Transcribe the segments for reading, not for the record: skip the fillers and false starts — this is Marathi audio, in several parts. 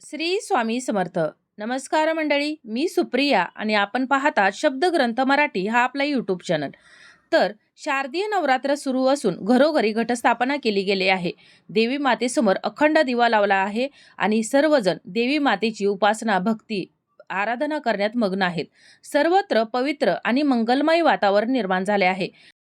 श्री स्वामी समर्थ. नमस्कार मंडळी, मी सुप्रिया आणि आपण पाहतात शब्दग्रंथ मराठी हा आपला यूट्यूब चॅनल. तर शारदीय नवरात्र सुरू असून घरोघरी घटस्थापना केली गेली आहे. देवी मातेसमोर अखंड दिवा लावला आहे आणि सर्वजण देवी मातेची उपासना, भक्ती, आराधना करण्यात मग्न आहेत. सर्वत्र पवित्र आणि मंगलमय वातावरण निर्माण झाले आहे.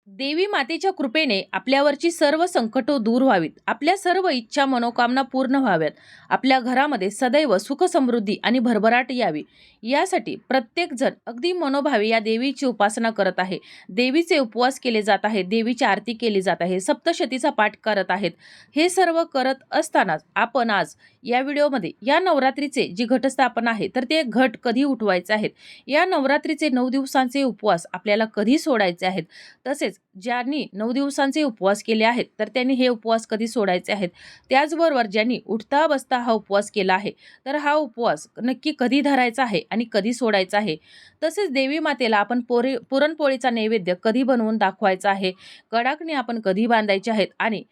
देवी मातेच्या कृपेने आपल्यावरची सर्व संकट दूर व्हावीत, आपल्या सर्व इच्छा मनोकामना पूर्ण व्हाव्यात, आपल्या घरामध्ये सदैव सुख समृद्धी आणि भरभराट यावी, यासाठी प्रत्येक जण अगदी मनोभावे या देवीची उपासना करत आहे. देवीचे उपवास केले जात आहेत, देवीची आरती केली जात आहे, सप्तशतीचा पाठ करत आहेत. हे सर्व करत असतानाच आपण आज या व्हिडिओमध्ये या नवरात्रीचे जी घटस्थापना आहे तर ते घट कधी उठवायचे आहेत, या नवरात्रीचे 9 दिवसांचे उपवास आपल्याला कधी सोडायचे आहेत, तसेच ज्यांनी 9 दिवसांचे उपवास केले आहेत तर त्यांनी हे उपवास कधी सोडायचे आहेत, त्याचबरोबर ज्यांनी उठता बसता हा उपवास केला आहे तर हा उपवास नक्की कधी धरायचा आहे आणि कधी सोडायचा आहे. तसेच देवी मातेला आपण पुरणपोळीचा नैवेद्य कधी बनवून दाखवायचा आहे, कडाकणी आपण कधी बांधायचे आहेत आणि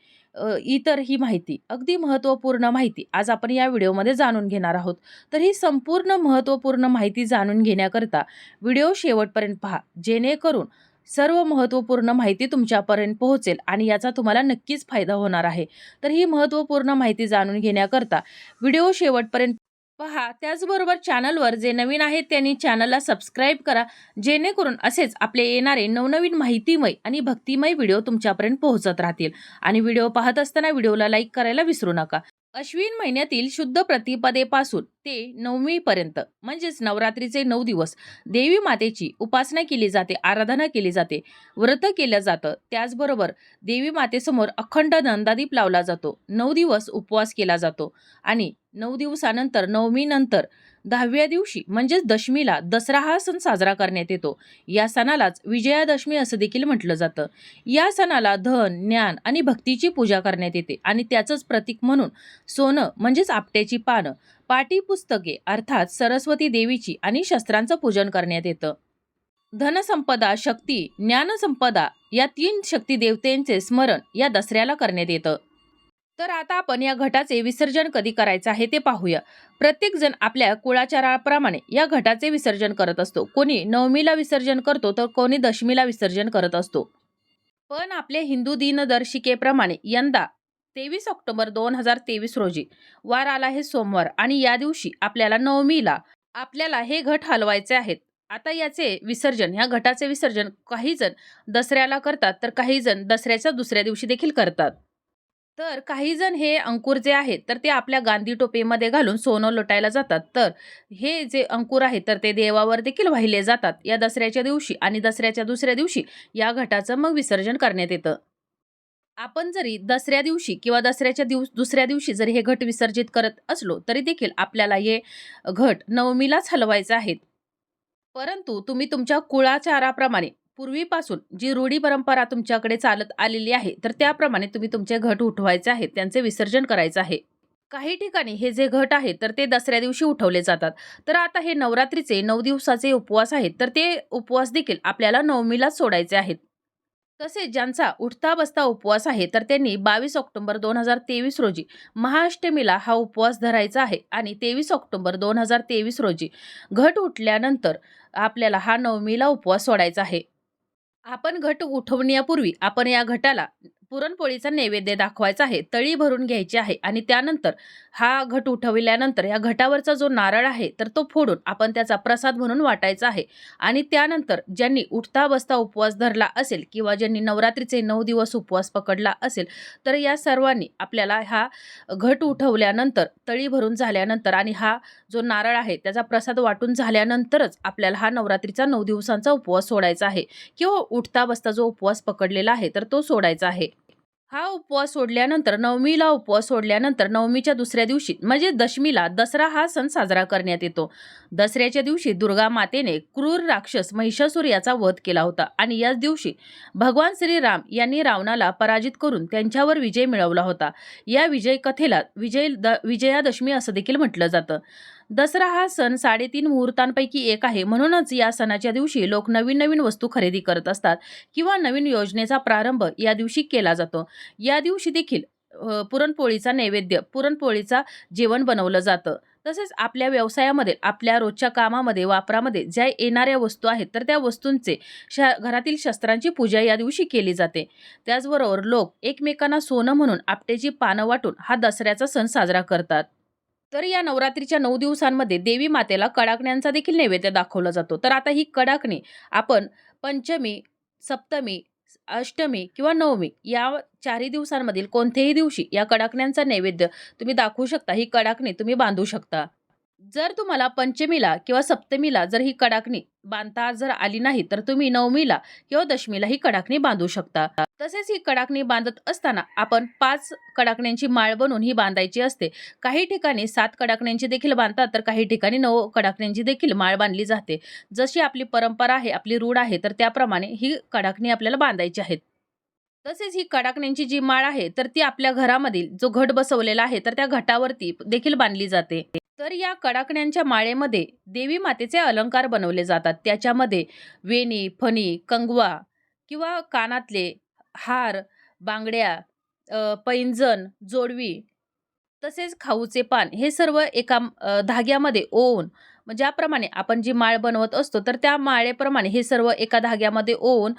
इतर ही माहिती, अगदी महत्त्वपूर्ण माहिती आज आपण या व्हिडिओमध्ये जाणून घेणार आहोत. तर ही संपूर्ण महत्त्वपूर्ण माहिती जाणून घेण्याकरता व्हिडिओ शेवटपर्यंत पहा, जेणेकरून सर्व महत्त्वपूर्ण माहिती तुमच्यापर्यंत पोहोचेल आणि याचा तुम्हाला नक्कीच फायदा होणार आहे. तर ही महत्त्वपूर्ण माहिती जाणून घेण्याकरता व्हिडिओ शेवटपर्यंत पहा. त्याचबरोबर चॅनलवर जे नवीन आहेत त्यांनी चॅनलला सबस्क्राईब करा, जेणेकरून असेच आपले येणारे नवनवीन माहितीमय आणि भक्तिमय व्हिडिओ तुमच्यापर्यंत पोहोचत राहतील. आणि व्हिडिओ पाहत असताना व्हिडिओला लाईक करायला विसरू नका. अश्विन महिन्यातील शुद्ध प्रतिपदेपासून ते नवमीपर्यंत म्हणजेच नवरात्रीचे 9 दिवस देवी मातेची उपासना केली जाते, आराधना केली जाते, व्रत केलं जातं. त्याचबरोबर देवी मातेसमोर अखंड नंदादीप लावला जातो, 9 दिवस उपवास केला जातो आणि 9 दिवसानंतर नवमीनंतर 10व्या दिवशी म्हणजेच दशमीला दसरा हा सण साजरा करण्यात येतो. या सणालाच विजयादशमी असं देखील म्हटलं जातं. या सणाला धन, ज्ञान आणि भक्तीची पूजा करण्यात येते आणि त्याचंच प्रतीक म्हणून सोनं म्हणजेच आपट्याची पानं, पाटीपुस्तके अर्थात सरस्वती देवीची आणि शस्त्रांचं पूजन करण्यात येतं. धनसंपदा, शक्ती, ज्ञानसंपदा या 3 शक्ती देवतेंचे स्मरण या दसऱ्याला करण्यात येतं. तर आता आपण या घटाचे विसर्जन कधी करायचं आहे ते पाहूया. प्रत्येक जण आपल्या कुळाचाराप्रमाणे या घटाचे विसर्जन करत असतो. कोणी नवमीला विसर्जन करतो तर कोणी दशमीला विसर्जन करत असतो. पण आपल्या हिंदू दिनदर्शिकेप्रमाणे यंदा 23 ऑक्टोबर 2023 रोजी वार आला आहे सोमवार आणि या दिवशी आपल्याला नवमीला आपल्याला हे घट हलवायचे आहेत. आता याचे विसर्जन, ह्या घटाचे विसर्जन काही जण दसऱ्याला करतात तर काही जण दसऱ्याच्या दुसऱ्या दिवशी देखील करतात. तर काही जण हे अंकुर जे आहेत तर ते आपल्या गांधी टोपेमध्ये घालून सोनं लुटायला जातात. तर हे जे अंकुर आहेत तर ते देवावर देखील वाहिले जातात या दसऱ्याच्या दिवशी आणि दसऱ्याच्या दुसऱ्या दिवशी या घटाचं मग विसर्जन करण्यात येतं. आपण जरी दसऱ्या दिवशी किंवा दसऱ्याच्या दुसऱ्या दिवशी जरी हे घट विसर्जित करत असलो तरी देखील आपल्याला हे घट नवमीलाच हलवायचे आहेत. परंतु तुम्ही तुमच्या कुळाचाराप्रमाणे पूर्वीपासून जी रूढी परंपरा तुमच्याकडे चालत आलेली आहे तर त्याप्रमाणे तुम्ही तुमचे घट उठवायचे आहेत, त्यांचे विसर्जन करायचे आहे. काही ठिकाणी हे जे घट आहेत तर ते दसऱ्या दिवशी उठवले जातात. तर आता हे नवरात्रीचे 9 दिवसाचे उपवास आहेत तर ते उपवास देखील आपल्याला नवमीलाच सोडायचे आहेत. तसेच ज्यांचा उठता बसता उपवास आहे तर त्यांनी 22 ऑक्टोबर 2023 रोजी महाअष्टमीला हा उपवास धरायचा आहे आणि 23 ऑक्टोबर 2023 रोजी घट उठल्यानंतर आपल्याला हा नवमीला उपवास सोडायचा आहे. आपण घट उठवण्यापूर्वी आपण या घटाला पुरणपोळीचा नैवेद्य दाखवायचा आहे, तळी भरून घ्यायची आहे आणि त्यानंतर हा घट उठविल्यानंतर या घटावरचा जो नारळ आहे तर तो फोडून आपण त्याचा प्रसाद म्हणून वाटायचा आहे. आणि त्यानंतर ज्यांनी उठता बसता उपवास धरला असेल किंवा ज्यांनी नवरात्रीचे 9 दिवस उपवास पकडला असेल तर या सर्वांनी आपल्याला हा घट उठवल्यानंतर, तळी भरून झाल्यानंतर आणि हा जो नारळ आहे त्याचा प्रसाद वाटून झाल्यानंतरच आपल्याला हा नवरात्रीचा 9 दिवसांचा उपवास सोडायचा आहे किंवा उठता बसता जो उपवास पकडलेला आहे तर तो सोडायचा आहे. हा उपवास सोडल्यानंतर नवमीला उपवास सोडल्यानंतर नवमीच्या दुसऱ्या दिवशी म्हणजे दशमीला दसरा हा सण साजरा करण्यात येतो. दसऱ्याच्या दिवशी दुर्गा मातेने क्रूर राक्षस महिषासूर याचा वध केला होता आणि याच दिवशी भगवान श्रीराम यांनी रावणाला पराजित करून त्यांच्यावर विजय मिळवला होता. या विजय कथेला विजयादशमी असं देखील म्हटलं जातं. दसरा हा सण 3.5 मुहूर्तांपैकी एक आहे, म्हणूनच या सणाच्या दिवशी लोक नवीन नवीन वस्तू खरेदी करत असतात किंवा नवीन योजनेचा प्रारंभ या दिवशी केला जातो. या दिवशी देखील पुरणपोळीचा नैवेद्य, पुरणपोळीचा जेवण बनवलं जातं. तसेच आपल्या व्यवसायामध्ये, आपल्या रोजच्या कामामध्ये, वापरामध्ये ज्या येणाऱ्या वस्तू आहेत, तर त्या वस्तूंचे घरातील शस्त्रांची पूजा या दिवशी केली जाते. त्याचबरोबर लोक एकमेकांना सोनं म्हणून आपटेची पानं वाटून हा दसऱ्याचा सण साजरा करतात. तर या नवरात्रीच्या 9 दिवसांमध्ये देवी मातेला कडाकण्यांचा देखील नैवेद्य दाखवला जातो. तर आता ही कडाकणी आपण पंचमी, सप्तमी, अष्टमी किंवा नवमी या 4ही दिवसांमधील कोणत्याही दिवशी या कडाकण्यांचा नैवेद्य तुम्ही दाखवू शकता. ही कडाकणी तुम्ही बांधू शकता. जर तुम्हाला पंचमीला किंवा सप्तमीला जर ही कडाकणी बांधता जर आली नाही, तर तुम्ही नवमीला किंवा दशमीला ही कडाकणी बांधू शकता. तसेच ही कडाकणी बांधत असताना आपण 5 कडाकण्यांची माळ बनवून ही बांधायची असते. काही ठिकाणी 7 कडाकण्यांची देखील बांधतात, तर काही ठिकाणी 9 कडाकण्यांची देखील माळ बांधली जाते. जशी आपली परंपरा आहे, आपली रूढ आहे, तर त्याप्रमाणे ही कडाकणी आपल्याला बांधायची आहेत. तसेच ही कडाकण्यांची जी माळ आहे, तर ती आपल्या घरामधील जो घट बसवलेला आहे, तर त्या घटावरती देखील बांधली जाते. तर या कडाकण्यांच्या माळेमध्ये देवी मातेचे अलंकार बनवले जातात. त्याच्यामध्ये वेणी, फणी, कंगवा किंवा कानातले, हार, बांगड्या, पैंजण, जोडवी तसेच खाऊचे पान हे सर्व एका धाग्यामध्ये ओवून ज्याप्रमाणे आपण जी माळ बनवत असतो, तर त्या माळेप्रमाणे हे सर्व एका धाग्यामध्ये ओवून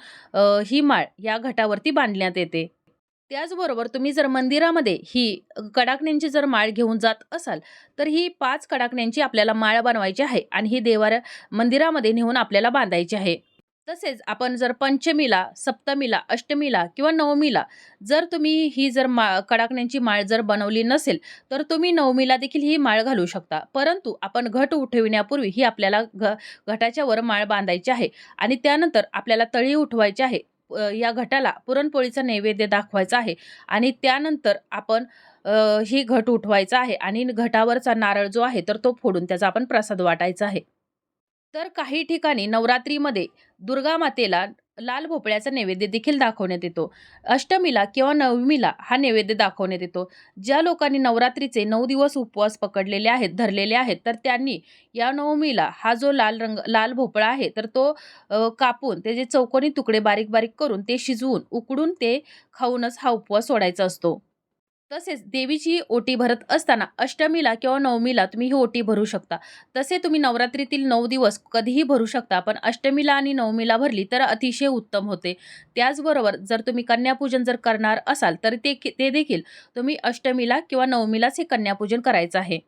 ही माळ या घटावरती बांधण्यात येते. त्याचबरोबर तुम्ही जर मंदिरामध्ये ही कडाकण्यांची जर माळ घेऊन जात असाल, तर ही 5 कडाकण्यांची आपल्याला माळ बनवायची आहे आणि ही मंदिरामध्ये नेऊन आपल्याला बांधायची आहे. तसेच आपण जर पंचमीला, सप्तमीला, अष्टमीला किंवा नवमीला जर तुम्ही ही जर कडाकण्यांची माळ जर बनवली नसेल, तर तुम्ही नवमीला देखील ही माळ घालू शकता. परंतु आपण घट उठविण्यापूर्वी ही आपल्याला घटाच्या वर माळ बांधायची आहे आणि त्यानंतर आपल्याला तळी उठवायची आहे. या घटाला पुरणपोळीचा नैवेद्य दाखवायचा आहे आणि त्यानंतर आपण ही घट उठवायचा आहे आणि घटावरचा नारळ जो आहे तर तो फोडून त्याचा आपण प्रसाद वाटायचा आहे. तर काही ठिकाणी नवरात्रीमध्ये दुर्गा मातेला लाल भोपळ्याचा नैवेद्य देखील दाखवण्यात येतो. अष्टमीला किंवा नवमीला हा नैवेद्य दाखवण्यात येतो. ज्या लोकांनी नवरात्रीचे 9 दिवस उपवास पकडलेले आहेत, धरलेले आहेत, तर त्यांनी या नवमीला हा जो लाल भोपळा आहे, तर तो कापून त्याचे चौकोनी तुकडे बारीक-बारीक करून ते शिजवून, उकडून ते खाऊनच हा उपवास सोडायचा असतो. तसेच देवीची ओटी भरत असताना अष्टमीला किंवा नवमीला तुम्ही ही ओटी भरू शकता. तसे तुम्ही नवरात्रीतील 9 दिवस कधीही भरू शकता. पण अष्टमीला आणि नवमीला भरली तर अतिशय उत्तम होते. त्याचबरोबर जर तुम्ही कन्यापूजन जर करणार असाल तर ते देखील तुम्ही अष्टमीला किंवा नवमीलाच हे कन्यापूजन करायचं आहे.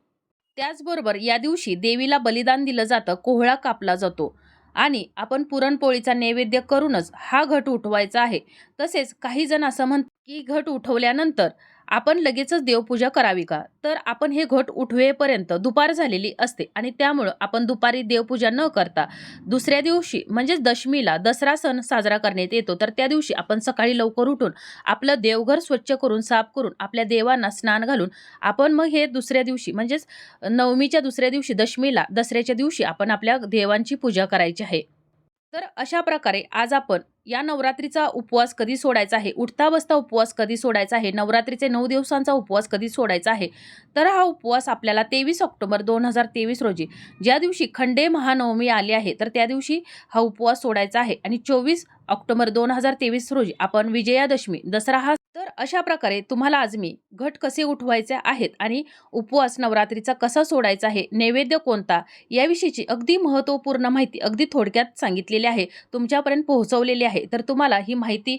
त्याचबरोबर या दिवशी देवीला बलिदान दिलं जातं, कोहळा कापला जातो आणि आपण पुरणपोळीचा नैवेद्य करूनच हा घट उठवायचा आहे. तसेच काही जण असं म्हणतात, की घट उठवल्यानंतर आपण लगेचच देवपूजा करावी का? तर आपण हे घट उठवेपर्यंत दुपार झालेली असते आणि त्यामुळं आपण दुपारी देवपूजा न करता दुसऱ्या दिवशी म्हणजेच दशमीला दसरा सण साजरा करण्यात येतो. तर त्या दिवशी आपण सकाळी लवकर उठून आपलं देवघर स्वच्छ करून, साफ करून, आपल्या देवांना स्नान घालून आपण मग हे दुसऱ्या दिवशी म्हणजेच नवमीच्या दुसऱ्या दिवशी दशमीला दसऱ्याच्या दिवशी आपण आपल्या देवांची पूजा करायची आहे. तर अशा प्रकारे आज आपण या नवरात्रीचा उपवास कधी सोडायचा आहे, उठता बसता उपवास कधी सोडायचा आहे, नवरात्रीचे 9 दिवसांचा उपवास कधी सोडायचा आहे. तर हा उपवास आपल्याला 23 ऑक्टोबर 2023 रोजी ज्या दिवशी खंडे महानवमी आली आहे, तर त्या दिवशी हा उपवास सोडायचा आहे आणि 24 ऑक्टोबर 2023 रोजी आपण विजयादशमी दसरा हा तर अशा प्रकारे तुम्हाला आज मी घट कसे उठवायचे आहेत आणि उपवास नवरात्रीचा कसा सोडायचा आहे, नैवेद्य कोणता याविषयीची अगदी महत्त्वपूर्ण माहिती अगदी थोडक्यात सांगितलेली आहे, तुमच्यापर्यंत पोहोचवलेली आहे. तर तुम्हाला ही माहिती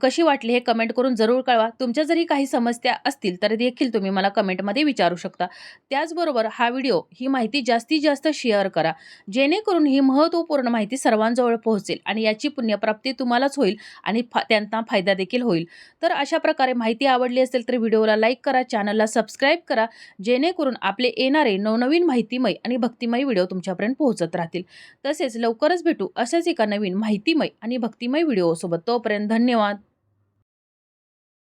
कशी वाटली हे कमेंट करून जरूर कळवा. तुमच्या जरी काही समस्या असतील तर देखील तुम्ही मला कमेंटमध्ये विचारू शकता. त्याचबरोबर हा व्हिडिओ ही माहिती जास्तीत जास्त शेअर करा, जेणेकरून ही महत्त्वपूर्ण माहिती सर्वांजवळ पोहोचेल आणि याची पुण्यप्राप्ती तुम्हालाच होईल आणि त्यांना फायदा देखील होईल. तर अशा प्रकारे माहिती आवडली असेल तर व्हिडिओला लाईक करा, चॅनलला सबस्क्राईब करा, जेणेकरून आपले येणारे नवनवीन माहितीमय आणि भक्तिमय व्हिडिओ तुमच्यापर्यंत पोहोचत राहतील. तसेच लवकरच भेटू अशाच एका नवीन माहितीमय आणि भक्तिमय व्हिडिओसोबत. तोपर्यंत धन्यवाद.